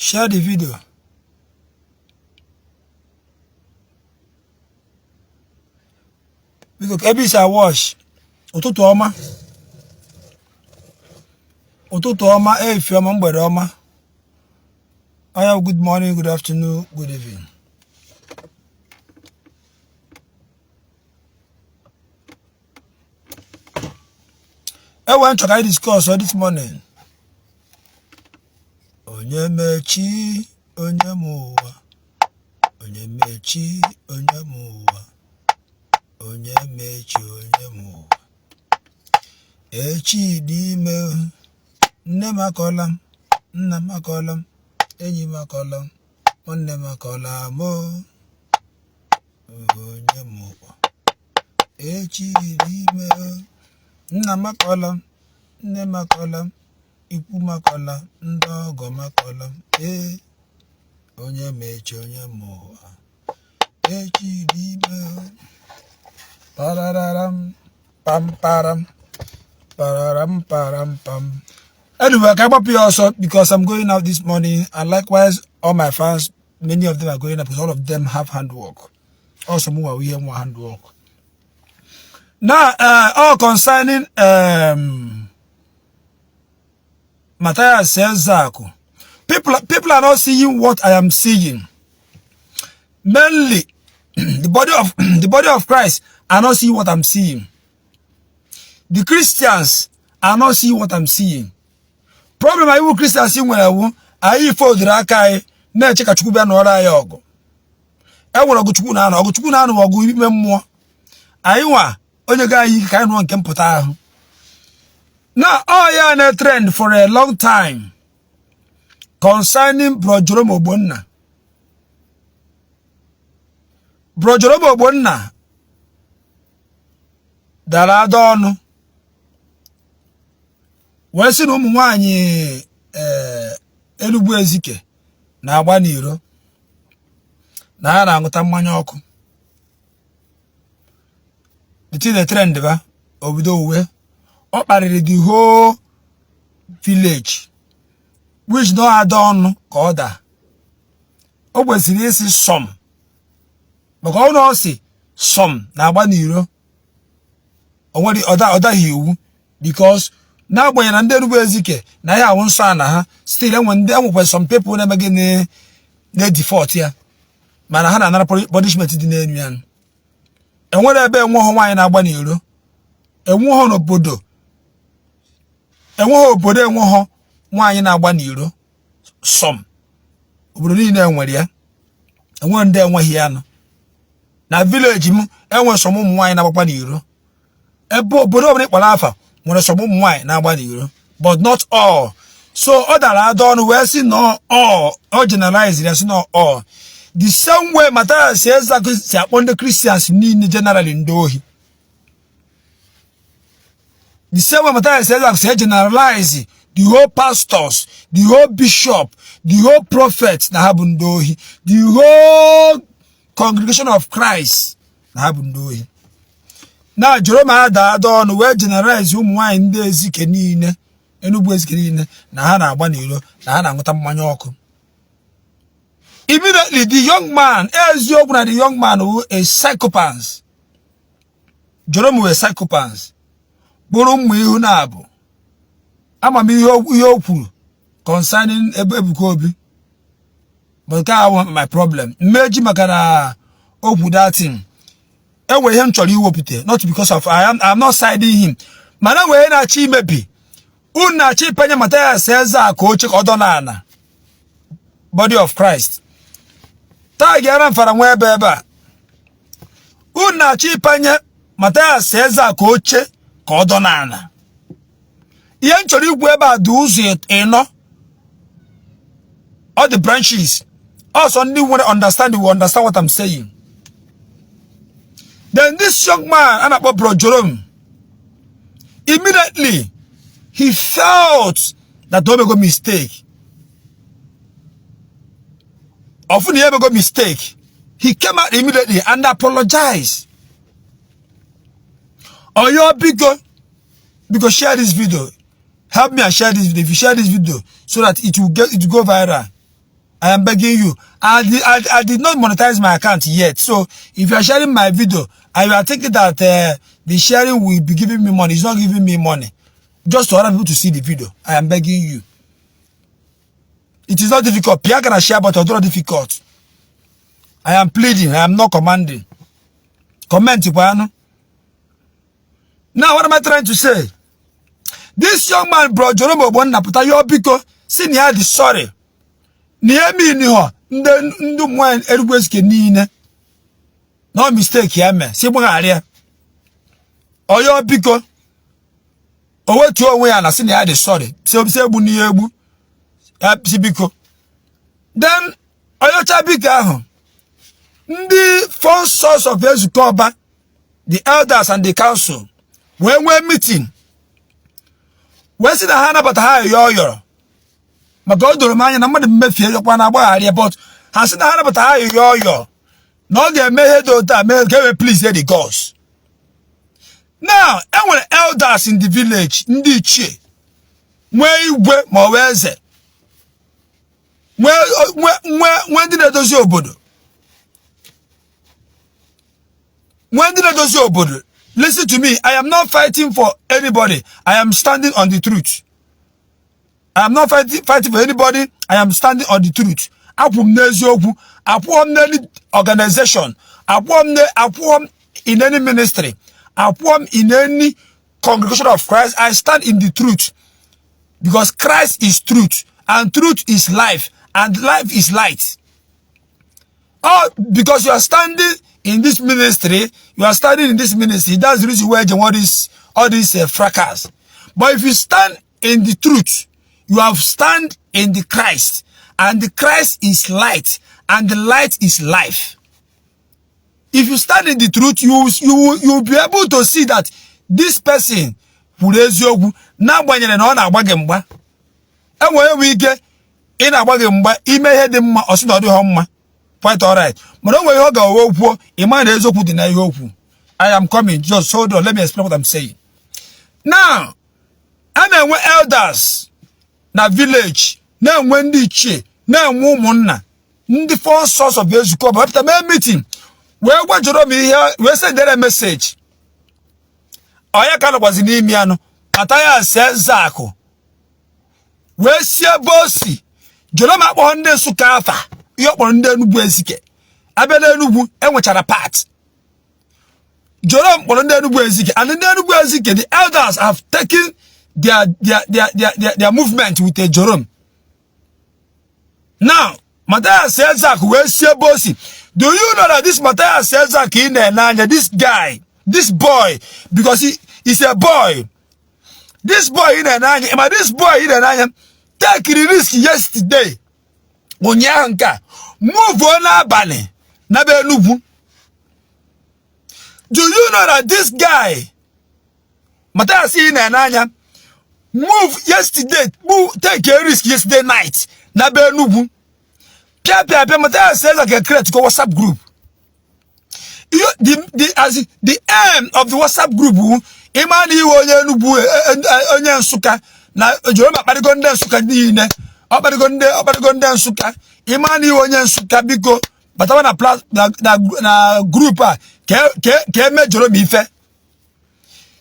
Share the video. Because every I wash. Ụtụtụ ọma. Ụtụtụ ọma, efiọma, mgbede ọma. Good morning, good afternoon, good evening. I want to discuss this morning. Onye mechi, onye muwa. Onye mechi, onye muwa. Onye mechi, onye muwa. Echi dime, nne makolam, nna makolam, enyi makolam, onne makolam, onye muwa. Echi dime, nna makolam, nne makolam, ikwu makolam, ndị ọgọ makolam, onye mechi, onye muwa. Echi dime, parararam, pam param. Pam. Anyway, I can pop you also because I'm going out this morning, and likewise all my fans, many of them are going out because all of them have handwork. Also, more we have more handwork. Now, all concerning Matthias says Zako. People are not seeing what I am seeing. Mainly, the body of Christ are not seeing what I'm seeing. The Christians are not seeing what I'm seeing. Problem I will Christians see when I for the Rakai, ne check a chukuban or I ogo. I want to go to Gunan or go even more. I want only guy you can one can put out. Now, I am a trend for a long time concerning Bro Joromo Bonna. Bro Joromo Bonna. Daladon. Wesi na ụmụ nwanyị Enugwu Ezike na-agba n'iro na ha na-aṅụta mmanya ọkụ. The trend ba obodo uwe ọ kparịrị the whole village which no ada ọnụ ka ọ daa. O kwesịrị isi some maka ọ na ọsị some na-agba n'iro o nwere ọdaghị iwu because now when and then Ezike na ya won sa na ha still when there some people na begin na default here mana ha na another punishment dị n'enu ya enwere ebe enwe ho nwanyị na-agba n'iro enwe ho n'obodo enwe ho nwanyị na-agba n'iro some obodo niile enwere ya enwe ndị enweghị ya no na village m enwe some ụmụ nwanyị na-agba n'iro ebe obodo ọbụla ịkpara afa nwere some ụmụ nwanyị na-agba n'iro but not all. So other adon we see no all or generalize there's no all. The same way Matthias says that upon the Christians need generally in Dohi. The same way Matthias says that generalize the whole pastors, the whole bishop, the whole prophets na habundohi, the whole congregation of Christ na habundohi. Now Jerome adon we generalize ụmụ ndị Ezike niile Enugwu Ezike niile na ha na-agba n'iro na ha na-aṅụta mmanya ọkụ. Immediately the young man eziokwu na the young man who a psychopath. Jerome was a psychopath. Bụrụ ụmụ ihu na abụ. Ama m ihe o kwuru concerning Ebuka Obi. But that was my problem. Mmeji maka na o kwuru that thing. Ewe ihe m chọrọ iwepụta not because of I'm not siding him. Mana wee na-achị imebi. Una-achị ipenye Matthias Eza ka oche ka ọ dọ n'ana. Body of Christ. Tag ya mfara nwe ebe a. Una-achị ipenye Matthias Eza ka oche ka ọ dọ n'ana. Ihe m chọrọ igwu ebe a dị ụzọ ịnọ. All the branches. Also, ndị want to understand will understand what I'm saying. Then this young man, Anakpo Bro Jerome, immediately he felt that don't make a mistake. Often he ever got mistake. He came out immediately and apologized. Or you're bigger because share this video. Help me and share this video. If you share this video so that it will go viral. I am begging you. I did not monetize my account yet. So if you are sharing my video and you are thinking that the sharing will be giving me money, it's not giving me money. Just to other people to see the video. I am begging you. It is not difficult. Pia can share, but it's not difficult. I am pleading. I am not commanding. Comment, Ipuano. Now, what am I trying to say? This young man, bro, Jerome Obonaputa, you're because sin had the sorry. Near me, no, no one, everywhere's canine. No mistake here, man. See what I hear. Or you're because. Or what you away and I seen the sorry. So say Buniebu. Sibiko. Then Oyocha Bika. The first source of Ezukoba, the elders and the council, when we're meeting. When see the Hana but high yo. My God do remind you, I'm not the Mephi, but has the Hana but high yo. No, they may head or that may please hear the gods. Now, and when elders in the village, Ndiche, where you went, Maweze, when did I do your bodo? When did I do your bodo? Listen to me, I am not fighting for anybody. I am standing on the truth. I am not fighting for anybody. I am standing on the truth. Apum any organization, apum in any ministry, apum in any congregation of Christ. I stand in the truth because Christ is truth and truth is life and life is light. Oh, because you are standing in this ministry, that's the reason why you want all this fracas. But if you stand in the truth, you have stand in the Christ, and the Christ is light, and the light is life. If you stand in the truth, you will be able to see that this person who is you now when you're on a wagemba, and where we get in a wagemba, he may head him or not home. Quite all right. But don't worry, go I am coming. Just hold on. Let me explain what I'm saying. Now, and then when elders, na village, now when the che, now woman, the first source of the come after my meeting. Where what Jerome here, we send there a message. Oyakana was in Imiano, Ataya says Zako. Where's your bossy? Jerome upon the Sukafa. You're on the Nubuezike. Abel Nubu, and which are apart. Jerome on the Nubuezike, and the Nubuezike, the elders have taken their movement with a Jerome. Now, Matthias Sezak, where's your bossy? Do you know that this Matthias Sezak in there, this guy, this boy, because he's a boy. This boy in there, this boy in there, take the risk yesterday. Onyanka, move on abane, nabe nubu. Do you know that this guy, Matthias in there, move yesterday, take a risk yesterday night, nabe nubu. Pia Matthias says like a create WhatsApp group. The aim of the WhatsApp group, Imani onye suka na Jerome Badigonde suka niine. Obadigonde suka Imani onye suka biko batawa na group ke me Jerome ife.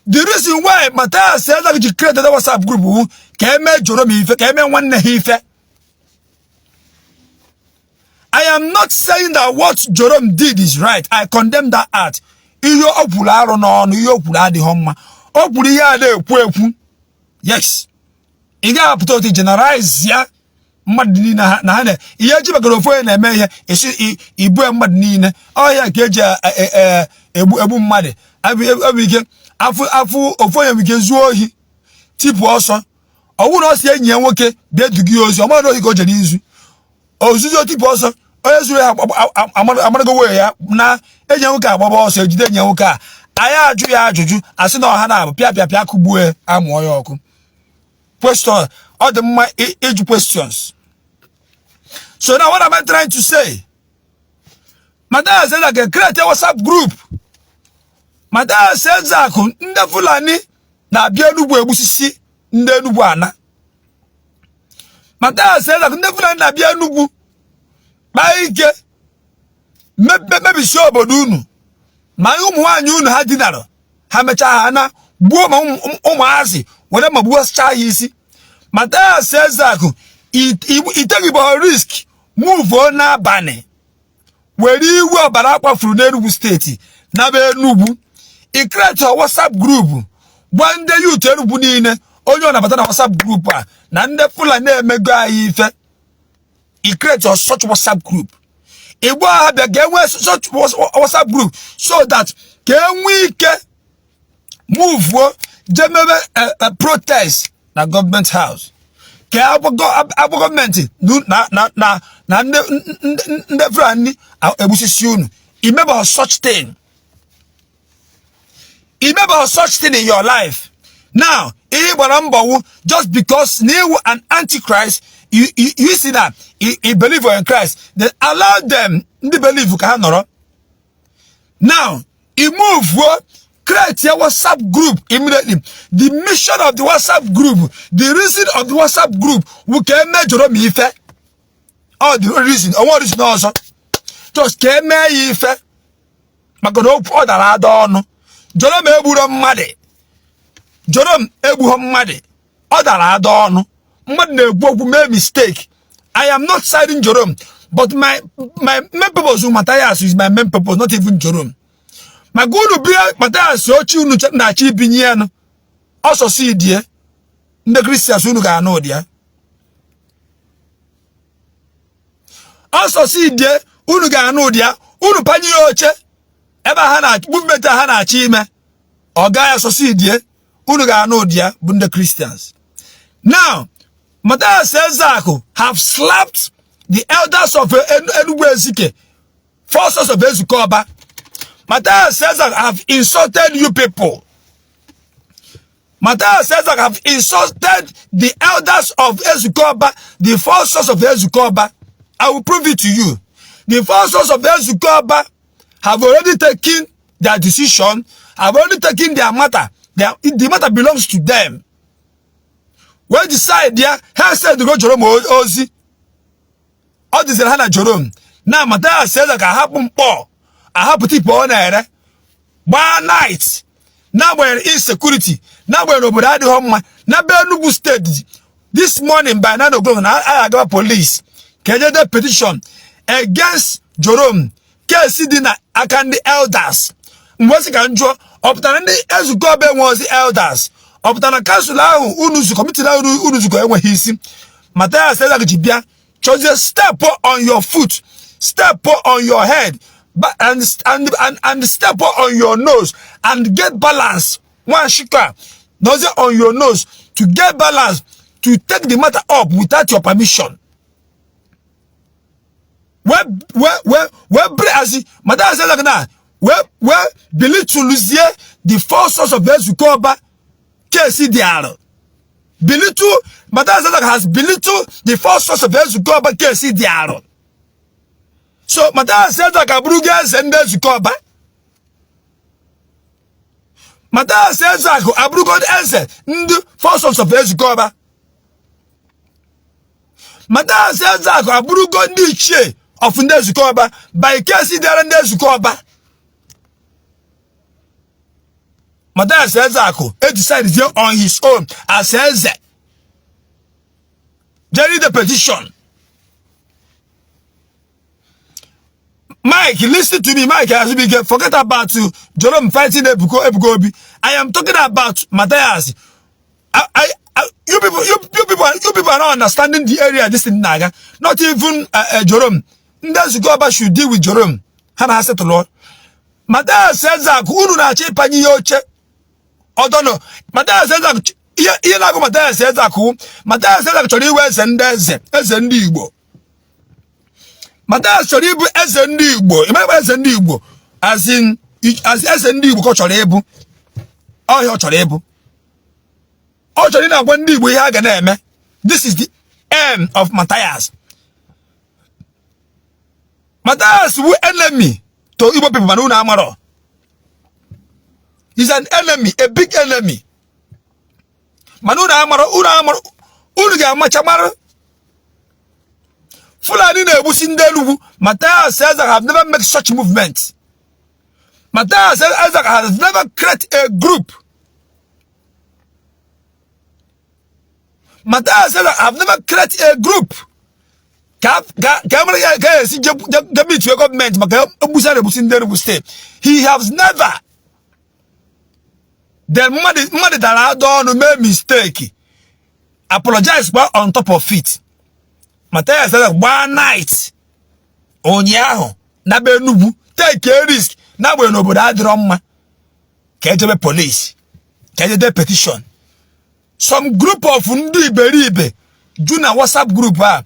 The reason why Matthias says that you create the WhatsApp group ke me Jerome ife ke me nwanne ife. I am not saying that what Jerome did is right. I condemn that act. Iyo opula no iyo opula di homma. Opuli ya de ekwu. Yes. Inga apto to generalize ya mmadini na hane. Iya jiba grofo na eme ihe esi ibu mmadini ne. Oh ya keje ebu mmade. Abi ike afu ofoye wike zuo ohi. Tipu oso. Owu no se enye nwoke be dugi ozi. Omo no go jeri izu. Ozuzo tipo oso oyezure amanago we ya na enye nka agbaba oso ejide enye nka aya aju ya ajuju asi na oha na pia kubue amu oyo oku question all the my age questions. So now what am I trying to say? Matthias says like create a WhatsApp group. Matthias says that nda Fulani na bia nubu ebusisi nda nubu ana. Matthias says that nda Fulani na bia nubu Baike mebisi obodo unu ma ụmụ nwaanyị unu ha dinara ha mechaa ha na gbuo ma ụmụazị were ma gbuo ha isi. Mathias Ezeaku itegibo risk move n'abalị were iwe ọbara akpafuru n'Enugu steeti na be Enugu. I create a WhatsApp group gba ndị youth Enugu niile onye ọ nabata na WhatsApp group a na ndị Fulani emego anyị ife. I create a such WhatsApp group. Igbo ha bịa ga-enwe such WhatsApp group so that ka enwe ike move jemebe a protest na government house. Ka abụ gọọmenti na ndị Fulani egbusisi unu. Remember such thing. Remember such thing in your life. Now, just because you an antichrist, you see that you believe in Christ, then allow them to believe you can. Now, you move, create a WhatsApp group immediately. The mission of the WhatsApp group, the reason of the WhatsApp group, we can measure me if all the reason, or what is also just came me if I don't Jerome egburo mmade. Jerome egbuho mmade. Ọ dara ada ọnụ. Mmade na-egbu ogwu make mistake. I am not siding Jerome, but my main purpose with Mathias is my main purpose, not even Jerome. My good to be Mathias ochi unu na chi binye no. Also see die. Ndị Christians unu ga know dia. Also see die unu ga know dia. Unu panyi oche. Ebe ha na movement ha na achi ime oga succeed unu ga know dia bụ ndị Christians. Now Mathias Ezeaku have slapped the elders of Enugu Ezike, forces of Ezukoba. Mathias Ezeaku have insulted you people. Mathias Ezeaku have insulted the elders of Ezukoba, the forces of Ezukoba. I will prove it to you. The forces of Ezukoba have already taken their decision, have already taken their matter. The matter belongs to them. When decide there, how said the go Jerome Ozi? All this is Hannah Jerome. Now Mathias says like I happen poor. I happen to people on air. One night. Now we're in insecurity. Now we're over the home. Now Enugu State. This morning by 9 o'clock, I got police. Can you petition against Jerome? Kesidina akandi elders. Mwesi kanjo optana ndi Ezukobe was the elders. Optana kasula unuzu committee na unuzu ko enwe hisi. Mathias Ezeaku jibia chose step on your foot, step on your head, and step on your nose and get balance. One shika nose on your nose to get balance to take the matter up without your permission. Where as Mathias Ezeaku na where believe to lose the forces of Ezukoba KC diaro. Believe to Mathias Ezeaku has belittled the forces of Ezukoba KC diaro. So Mathias Ezeaku abruga sende Ezukoba. Mathias Ezeaku abruga eze the forces of Ezukoba. Mathias Ezeaku abruga ndi che of Ezukoba by KC diaro Ezukoba. Mathias Ezeaku decided here on his own as Eze. Jerry the petition. Mike, listen to me, Mike. As we forget about Jerome fighting Ebugobi. I am talking about Mathias. You people are not understanding the area. This in Naga. Not even Jerome. Ezukoba should deal with Jerome. Hana has to Lord. Mathias Ezeaku unu na achi panyi yoche. I don't know. Mathias Ezeaku ihe na-agụ Mathias Ezeaku. Mathias Ezeaku chọrọ iwe eze ndị Igbo. Mathias chọrọ ibu eze ndị Igbo. Ịma eze ndị Igbo as eze ndị Igbo ka chọrọ ibu. Ọ chọrọ ibu. Ọ chọrọ na-agwa ndị Igbo ihe a ga na-eme. This is the end of Mathias. Mathias who enemy to Igbo people manu na amaro. He's an enemy, a big enemy. Manu na amaro, unu ga machamaro. Fulani na-egbusi ndị Enugu. Matthias says I have never made such movement. Matthias says Isaac has never created a group. Matthias says I have never created a group. He has never. The money that I don't make mistake. Apologize for on top of it. Matthias says one night. Onyaho. Na be nubu. Take a risk. Na we no boda drama. Kejebe police. Kejebe petition. Some group of Ndu Iberibe. Juna WhatsApp group ha.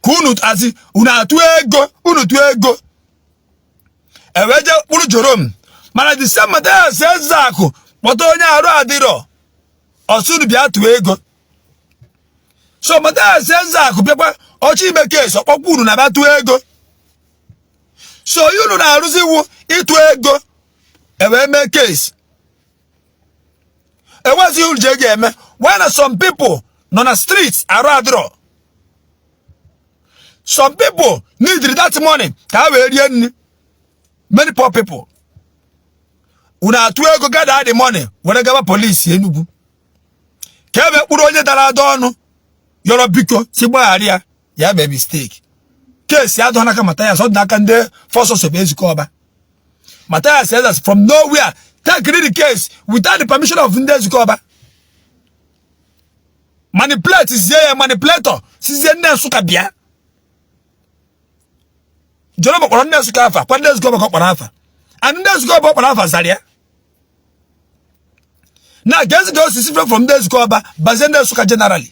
Kunut azi. Una tu ego. Unu tu ego. Eweje unu Jerome. Mana the same Matthias says Zaku. Moto onya aru adiro. Osunu bia tu ego. So Matthias says Zaku. Pepa. Ochi ime case. Okuru na ba tu ego. So you know na aruzi wu. Itu ego. Ewe me case. Ewazi yu jege eme. When are some people on the streets aru adiro. Some people need that money. Many poor people. Una atuego gather the money. When I got police, Enugu. Keve uronye dala donu. Yoro biko sibo area. Ya be mistake. Case ya dona ka Matthias so na kan de forces of Ezikoba. Matthias says that from nowhere take the case without the permission of Ezikoba. Manipulate is there manipulator. Size na suka bia. Jolobo ko nda suka afa, kwa nda Ezikoba ko afa. And nda Ezikoba ko afa zaria. Now, guess those is different from this Ezikoba, Bazenda Suka generally.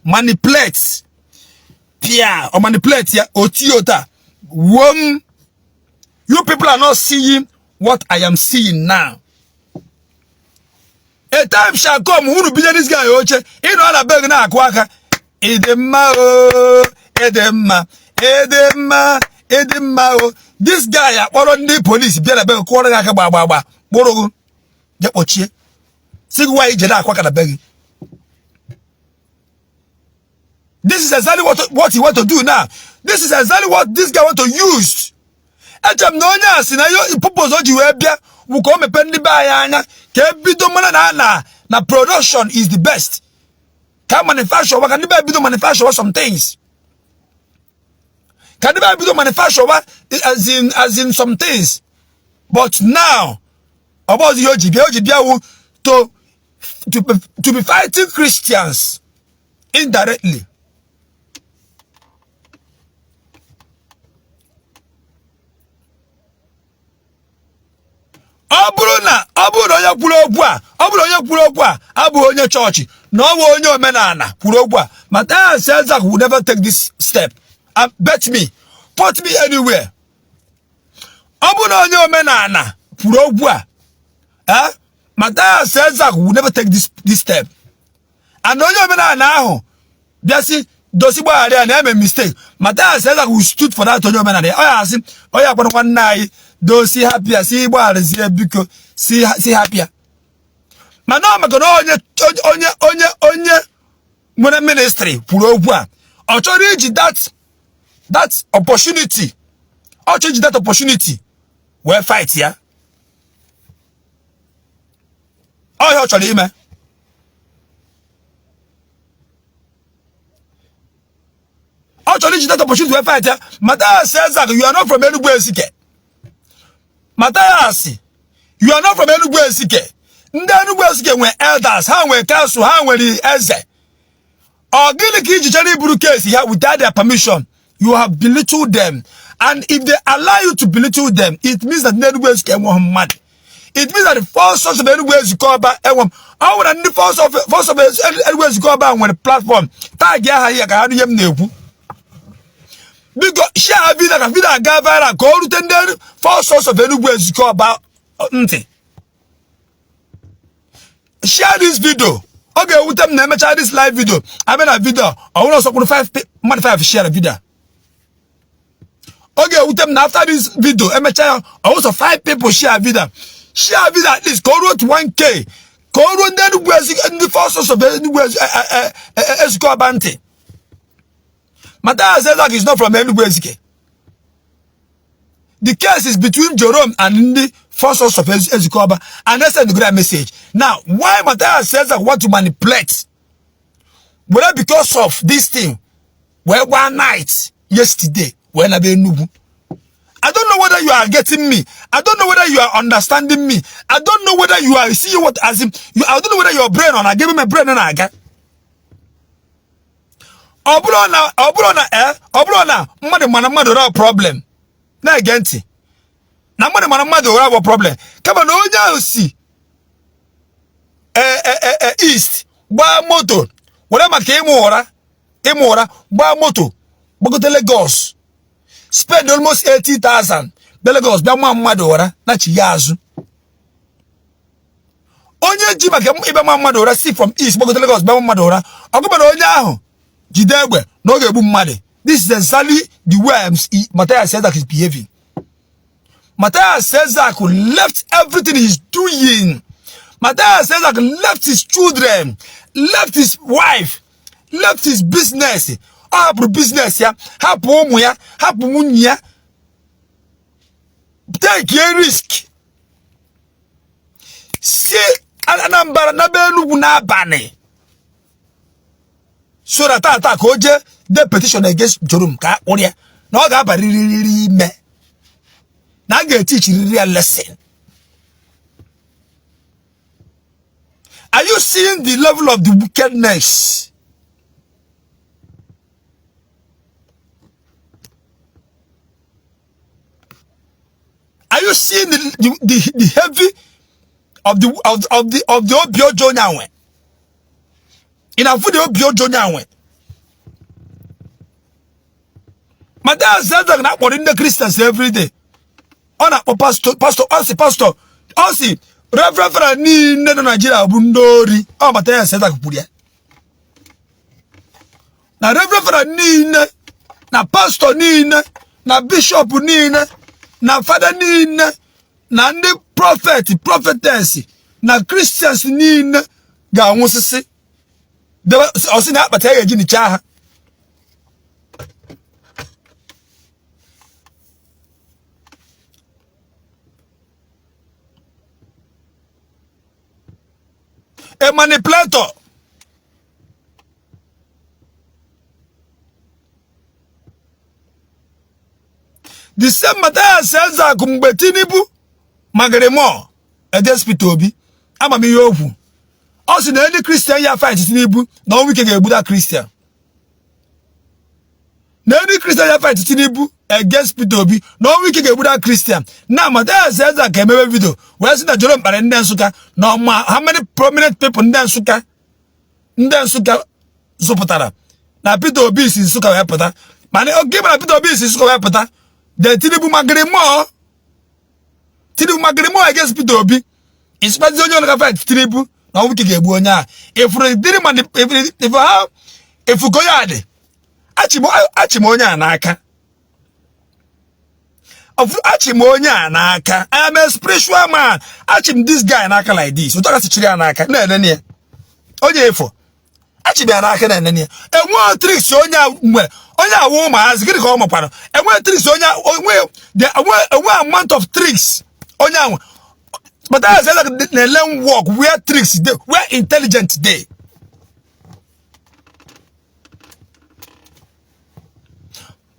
Manipulate. Pia, or manipulate ya, otiota. You people are not seeing what I am seeing now. A time shall come, who will be this guy, Oche, in all a beg na akwaka. Edema, Edema. This guy, all on the police, be a beg, quarter like a baba. Borogo, get Oche. This is exactly what he want to do now. This is exactly what this guy want to use. Na production is the best. Can manufacture manufacture some things. Can manufacture as in some things. But now about the OGB to be fighting Christians indirectly. Aburo onye kwuru okwu a abụ onye church na ọwụ onye omenala kwuru okwu a. Matthias says that will never take this step. Bet me, put me anywhere. Aburo onye omenala kwuru okwu a. Matthias says that will never take this step. And onye omenala ahụ bịa si dosi gbaghara na eme mistake. Matthias says that we stood for that onye omenala. Oya asị oya kwano nwanne anyị dosi happy si gbaghara zie biko si happy. Mana maka na onye nwere ministry kwuru okwu a. Ọ chọrọ iji that opportunity. Ọ chọrọ iji that opportunity wee fight ya. Oh, you actually, man. Actually, that opportunity to fight. Matthias says that you are not from Enugu Ezike. Matthias, you are not from Enugu Ezike. Enugu Ezike were elders, how were council, how were the Eze. Or Giliki case here without their permission, you have belittled them. And if they allow you to belittle them, it means that Enugu Ezike were mad. It means that the first source of Enugu Ezikoba, I want the first of Enugu Ezikoba when the platform. Tag ya here, can you nebu? Because share vida gavara go to tender first source of Enugu Ezikoba. Share this video. Okay, with them never share this live video. I mean a video. I want to 5 share a video. Okay, with them after this video, I also 5 people share a video. Share video at least. Go to 1K. Koro then was in the forces of Escobanti. Mathias Sezak is not from Enuguezike. The case is between Jerome and the forces of Escobar, and that's the great message. Now, why Mathias Sezak want to manipulate? Well, because of this thing, well, one night, yesterday, when I been nubu. I don't know whether you are getting me. I don't know whether you are understanding me. I don't know whether you are seeing what as in you. I don't know whether your brain on. I gave him a brain and I got. Obrona, mother problem. Na agenti. Na mother problem. Come on, no see. East. Ba moto. Whatever came Emora. Ba moto. Bogote Lagos. Spend almost 80,000. Lagos. Ba Madora. Na chiyazu. Onye jiba ke ibe Madora see from East. Bogote Lagos. Ba Madora. Ogoba no onye ahu. Jidegwe. No gebu mmade. This is exactly the way Mathias Sezak is behaving. Mathias Sezak left everything he's doing. Mathias Sezak left his children, left his wife, left his business. Hapu business ya, hapu omu ya, hapu munyi ya. Take a risk. See, anambara na benu na bane. So that attack oje the petition against Jerome ka oria na ga bariri me na ga teach real lesson. Are you seeing the level of the wickedness? Are you seeing the heavy of the Obio Jonyawe? In a video Obio Jonyawe. Mathias Sezak na in the Christians every day. On a pastor, also Reverend ni neno Nigeria bundori. Oh, Mathias Sezak pudia. Na Reverend ni na pastor ni na bishop ni na father ni na ndi prophetess na Christians ni ga wonsisi. De osi na akpata ya ji ni cha. A manipulator. The same Mathias Sezak kumbetinibu magremo against Pitobi. Ama mi yofu. Also, na any Christian ya fight Tinubu, na we can get Buddha Christian. Na any Christian ya fight Tinubu against Pitobi, na we can get Buddha Christian. Now, Mathias Sezak came a video. Where's the Jerome Parendensuka? No, how many prominent people in Suka? Ndansuka Zopotara. Na Pitobi is Suka Wapota. Man, okay, but Pitobi is Suka Wapota. The Tinubu Magremo against Pitobi. It's not the only fight Tinubu. Now we can get buonya. If we didn't man, if we go yard, Achimonya naka. Of Achimonya naka. I am a spiritual man. Achim this guy naka like this. We talk as Chilean naka. No, Oye for Achibia naka and one trick Sonya Onya woman has get home upon. And one trick Sonya one month of tricks. Onya. But I said that they learn walk where tricks they where intelligent they.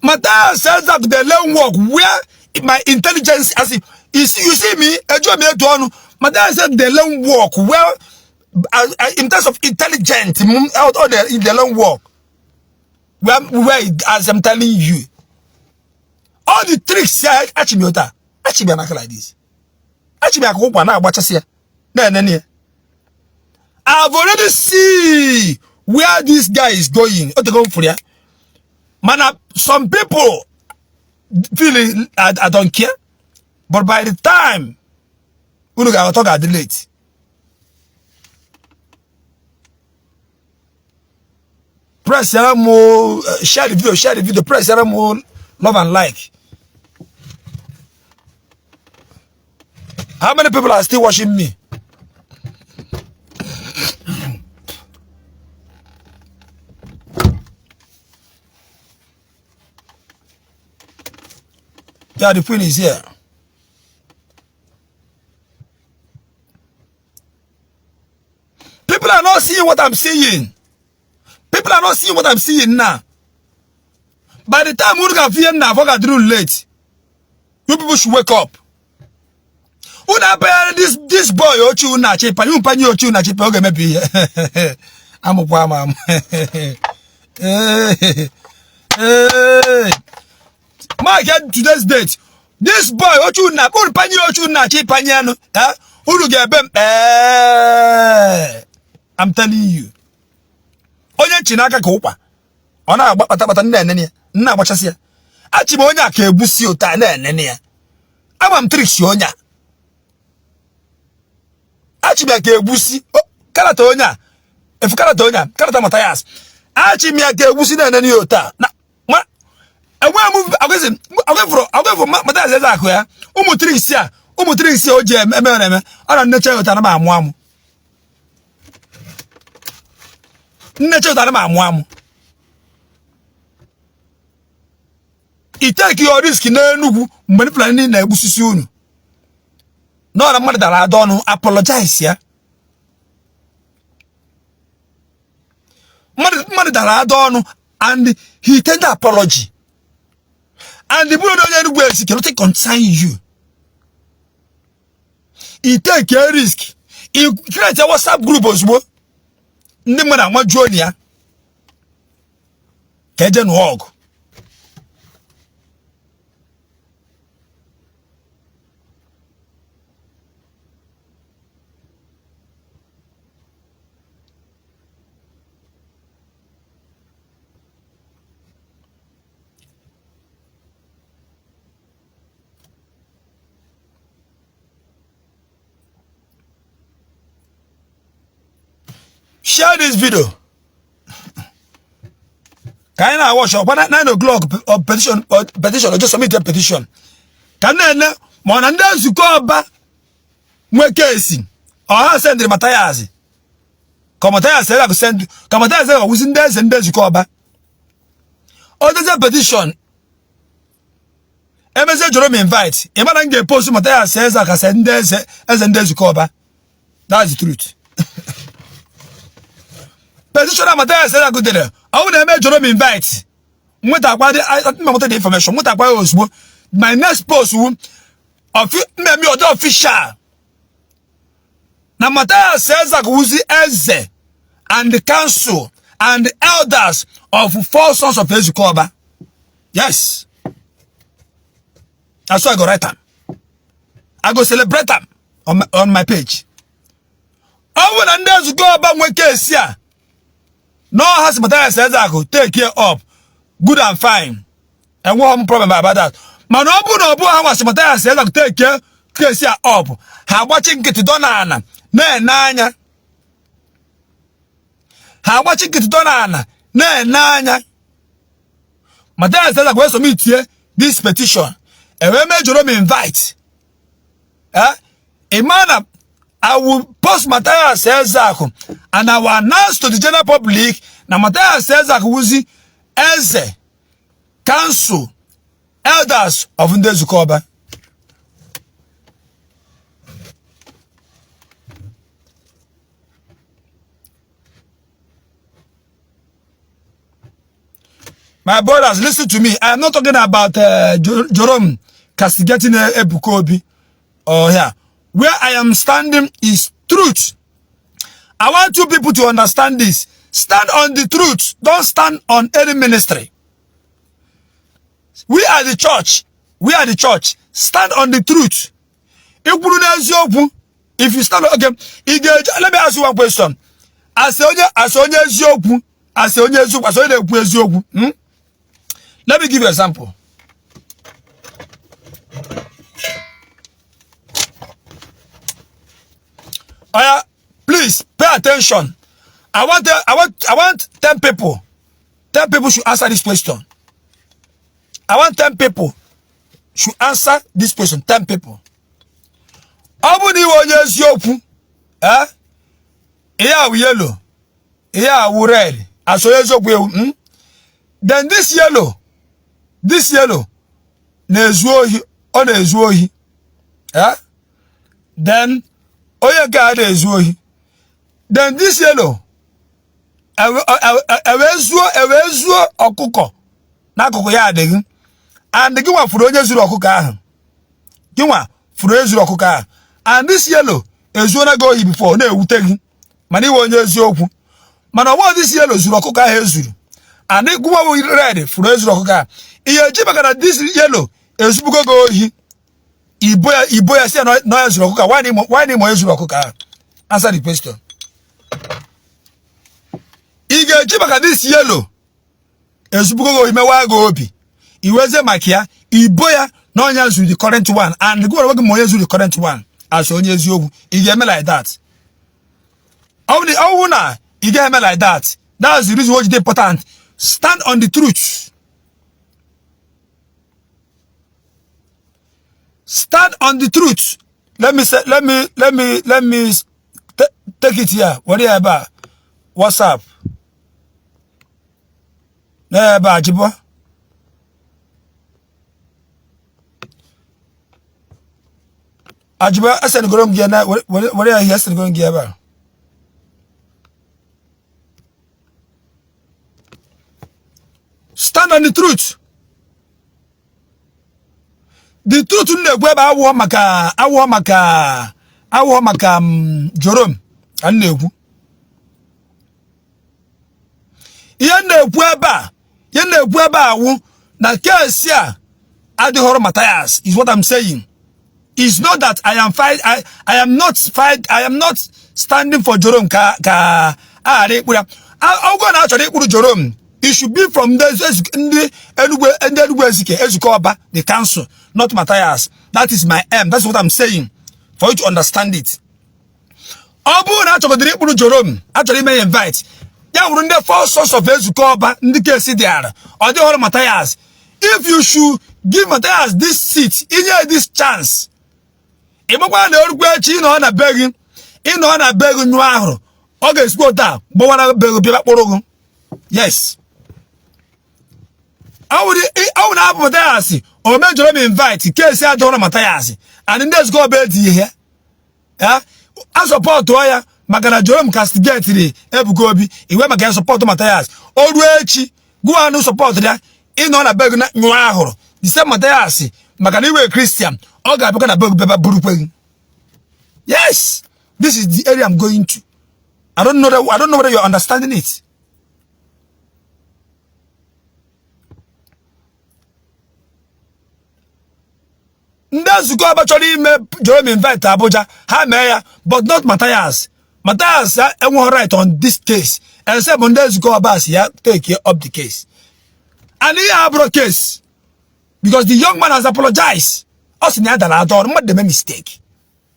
Mathias says that they learn walk where my intelligence as if you see me a job here to Mathias said they learn walk where in terms of intelligent out on the learn walk where as I'm telling you all the tricks here actually like this. I've already see where this guy is going. Man, some people feeling I don't care, but by the time we look at talk at the late. Press more, share the video, press more, love and like. How many people are still watching me? Yeah, the queen is here. People are not seeing what I'm seeing. People are not seeing what I'm seeing now. By the time we can feel now, I do late. You people should wake up. This boy Ochu na chepa, you pani Ochu na chepa, okay, maybe. I'm a mom. My God, today's date. This boy Ochu na, who pani Ochu na chepa nyano, who get bem. I'm telling you. Onye chinaka kopa. Ona bata nene na agbachasia. Achimo onya ka ebusi ota na nene ya. Amam tricks onya. Achimia ka ebusi. Karata onya. Efu karata onya, karata Matthias. Achimia ka ebusi na nene ota. Na ma awa move agwefro Matthias eza akọ ya. Umu tricks ya oje eme. Ana nneche ota na ma amu. Nneche ota na ma amu. I take your risk na Enugu mgbe plan na egbusisi unu. No na mmadụ dara adọnụ, apologize ya. Mmadụ dara adọnụ and he tender apology. And the brother onye Enugu esi cannot concern you. He take a risk. He create a WhatsApp group ozugbo. Ndị mmadụ amajuo ya. Ka eje nụọ ọgụ. Share this video. Can I watch up 9 o'clock or petition or just submit a petition? Can I Monanda Zukoba Mwekesi or send the Matthias? Matthias said I could send Matthias was in there and there's Zukoba. Or there's a petition. MSA Jerome invite. Iman get post Matthias says I can send there's as and there's Zukoba. That's the truth. Petition Matthias said I could do. I would have Jerome invite. The information. My next post official. Now Matthias says that Uzi Eze and the council and the elders of 4 sons of Ezukoba. Yes. That's why I go write them. I go celebrate them on my page. I will and Ezukoba mweke here. No has Matthias says I could take care of good and fine. And one problem about that. Manobu how much Matthias says I could take care of. How watching get to Donana. Nanya. How watching get to Donana. Nanya. Matthias says I go to meet here this petition. And when Jerome invite. A man I will post Matthias Ezako and I will announce to the general public na Matthias Ezako Uzi Eze Council Elders of Ndezukoba. My brothers, listen to me. I am not talking about Jerome castigating Ebukobi or here. Where I am standing is truth. I want you people to understand this. Stand on the truth. Don't stand on any ministry. We are the church. We are the church. Stand on the truth. If you stand, okay, let me ask you one question. Let me give you an example. Please pay attention. I want 10 people. 10 people should answer this question. I want 10 people should answer this question. 10 people. Here we yellow. Here we red. Then this yellow na-ezu ohi, ọ na-ezu ohi. Then onye ga na-ezu ohi. Then this yellow ewezuo ọkụkọ n'akụkụ ya adịghị. And gị nwa furu onye zuru ọkụkọ ahụ. Gị nwa furu ezuru ọkụkọ ahụ. And this yellow ezuona gị ohi before na-ewute gị. Mana iwe onye eziokwu. Mana ọgbọ this yellow zuru ọkụkọ ahụ ezuru. And gụwa bụ red furu ezuru ọkụkọ ahụ. Ihe eji maka na this yellow ezubugo gị ohi. Ibo ya si na ezuru ọkụkọ ahụ. Why na imo ezuru ọkụkọ ahụ? Answer the question. Ị ga-eji maka this yellow ezubugo gị ohi mewa gị obi. Iweze maka ya ibo ya na onye zuru the current one. And gụwa gị ma onye zuru the current one as onye eziokwu. Ị ga-eme like that. Oh, na you get me like that. That's the reason why it's important. Stand on the truth. Stand on the truth. Let me take it here. What are you about? What's up? About Jibo. Ajiba, I said, go on, get what are you here? Going to get about? Stand on the truth. The truth na-ekwu ebe awụọ maka Jerome ka na-ekwu. Ihe na-ekwu ebe awụ na kesi a adịghọrọ Matthias is what I'm saying. It's not that I am not standing for Jerome ka ahara ikpuru. Ọgọ na achọrọ ikpuru Jerome. It should be from the council, not Matthias. That is my aim. That's what I'm saying. For you to understand it. Obu na chokodiri Jerome. Actually may invite. Ya were the four source of Ezukoba in the case there. Or the whole Matthias. If you should give Matthias this seat, this chance. Imokwa na orugwechi ino na begging. Ino na begging nuahro. Okay, spota. Bo wana begu biba porogo. Yes. I would have Matthias or make Jerome invite case I don't know Matthias. And in this go bed here. Yeah, I support to ya Magana Jerome castigate the Ebugobi. He went against support to Matthias. Always go and no support there. In on a beg no. The same Matthias, Magani Christian. All got a bug Buru. Yes, this is the area I'm going to. I don't know whether you're understanding it. That's go actually Jerome invite Abuja, ha mayor, but not Matthias. Matthias won't right on this case. And said Mondays go about here, take care of the case. And he have a case. Because the young man has apologized. Us near that I don't make the mistake.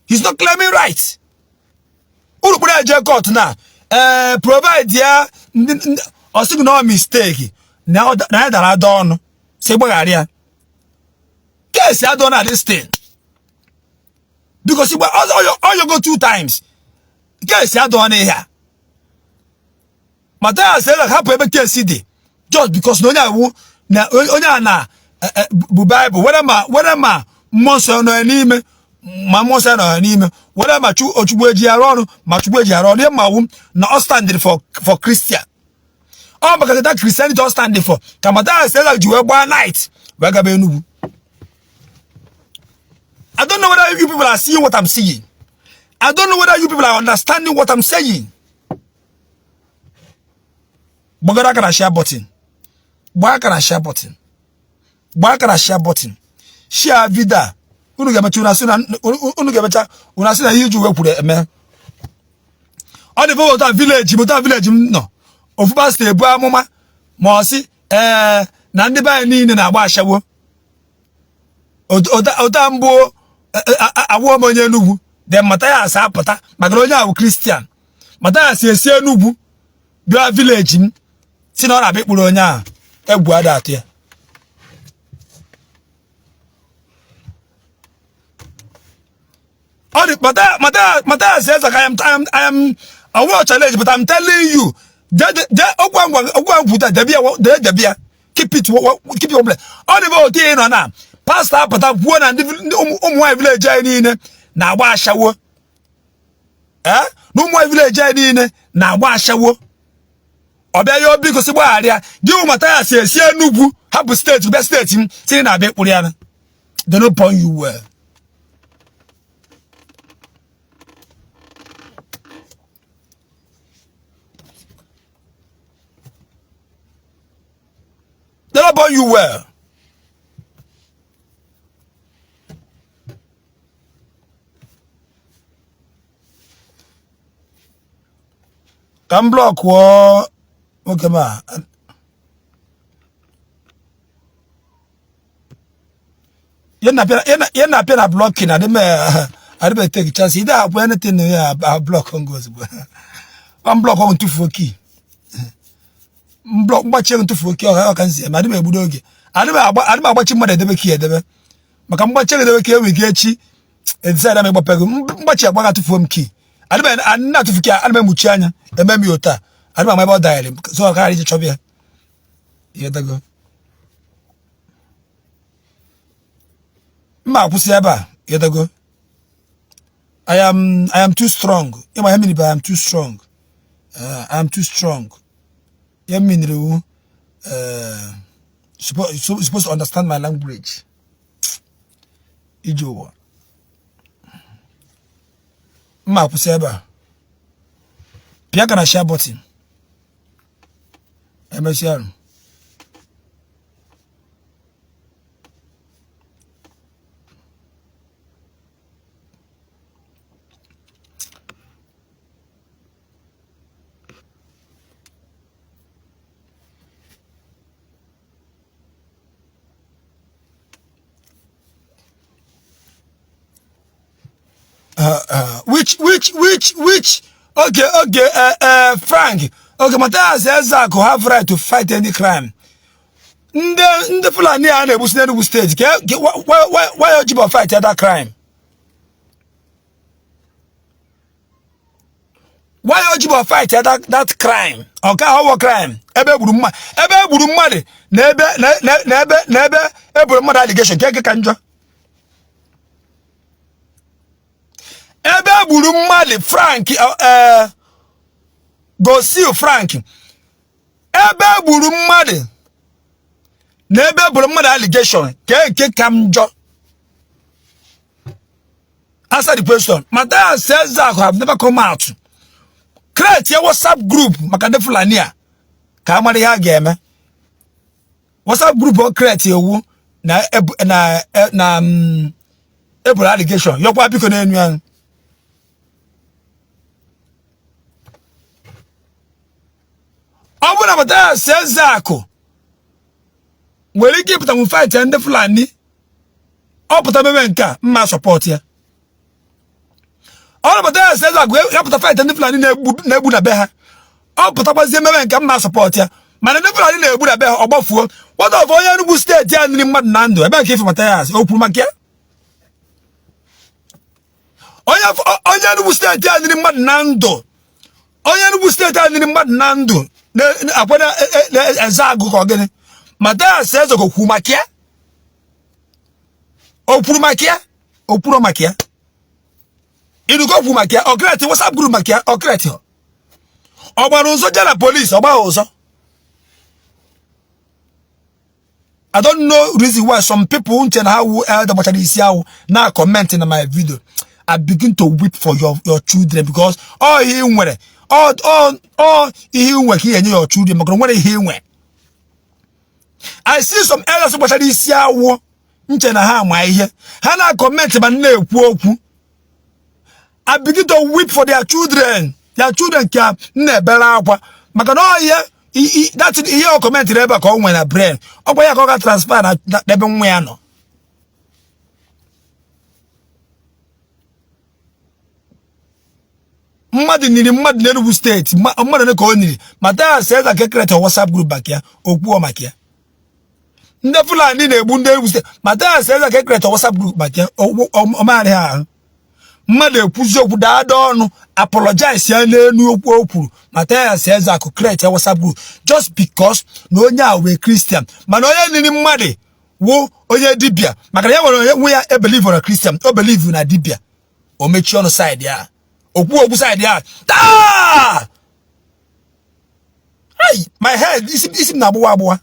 He's not claiming right. Urukuda court now. Provide here or still no mistake. Now that I don't say area. Yes, I don't know this thing. Because all you go 2 times. Yes, I don't know here. Matthias said, I have a case CD. Just because no na Bible. Whatever monster no anime, my monster no anime. Whatever Ochubeji around, Machubeji around here, my womb, not standing for Christian. Oh, because that Christianity don't stand for. Kamata said like you were one night. Wagabenu. I don't know whether you people are seeing what I'm seeing. I don't know whether you people are understanding what I'm saying. Bogara can share button. Boy can share button. Boy can share button. Share vida. Unu get unasina huge work with it, man. All the people that village no. Of past the boy mama. Mosi Nandiba ni na ba shawo. Otambo awo monye nubu. Then Matthias apata. Magalonya awo Christian. Matthias yesi nubu. Bia village ni. Sino na people onya. Ebu ada ate. All the Matthias says like I am a war challenge, but I'm telling you, keep it. All the vote in on now. pastor apụta kwuo na ndị ụmụ nwanyị village anyị niile na-agba ashawo na ụmụ nwanyị village anyị niile na-agba ashawo ọbịa ya obi gosi gbagharịa gị ụmụ Mathias esi Enugu hapụ steeti bịa steeti m si na abịa ịkpụrụ ya na they no born you well. They don't born you well. Can block war. Okay, ma. You're not blocking. I didn't take a chance. You don't have anything here. I block on goes. I'm block on 2 for key. Block much to for key. I can see. Madame Budogi. I don't watching mother the key. Macamba check the key with Getchi. Inside I'm a peg. Much about to form key. I'm not to forget. I'm a muchana. A memiota. I don't know about dialing. So I carry the trouble. Here they go. Ma pusiaba. Here they go. I am too strong. In my I am too strong. I am too strong. You mean supposed to understand my language. Ijo. Ma pusiaba. Piaka na share button. MSR. Which okay, Frank. Okay, Mathias Ezeaku have right to fight any crime. The Fulani are able to stage. Why you fight that crime? Why you fight that crime? Okay, how crime? Ebe burumade. Nebe mother allegation. Keke kanjo. Ebe burumade Frank go see you, Frank. Ebe burumade. Nebe burumade allegation. Keke kamjo. Answer the question. Mathias Ezeaku have never come out. Create your WhatsApp group. Makande Fulania. Kamari ha game. WhatsApp group or create your na April allegation. Your papi konen. Abuna Mathias Ezeaku. Wele keep them fight and the Fulani. Oputa memenka ma support ya. All of that says you have to fight and the Fulani nebu na beha. Oputa was the memenka ma support ya. Man the Fulani nebu na beha obafu. What of all you state ya ni mad nando? Ebe ke Mathias opu makia. Oya nu state ya ni mad nando. Oya nu state ya ni mad nando. Apona Ezeaku ko gene. Mathias says go kumakia. Opuru makia. Opuru makia. Idu go fu makia. Okreti WhatsApp group makia. Okreti. Oba no so jana police. Oba ozo. I don't know reason why some people won't tell how the matter is here now commenting on my video. I begin to weep for your children because all he went. All he went here and your children. But when he went. I see some elders what is here. Nchena ha my here. Hana comment but no kwoku. I begin to weep for their children. Their children can nebela akwa. Maka no here that's it here comment never come when a brain. Obo ya go transfer na debe nwe ya no. Mmadu niri mmadu Enugu state. Mmadu ne ko niri. Mathias says I create a WhatsApp group back here. Okwu o makia. Nde Fulani na-egbu ndị Enugu state. Mathias says I create a WhatsApp group back here. O ma ha. Mmadu ekwuzi okwu daada ọnụ apologize ya n'enu okwu. Mathias says I create a WhatsApp group just because no onye a we Christian. Mana onye nini mmadu wo onye dibia maka ya nwere onye ya believe on a Christian o believe na dibia o mechi on side ya okwu side ya ta hey my head isi na agbuwa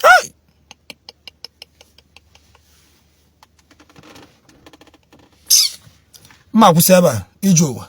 hey ma kwụsị ebe a ije ụwa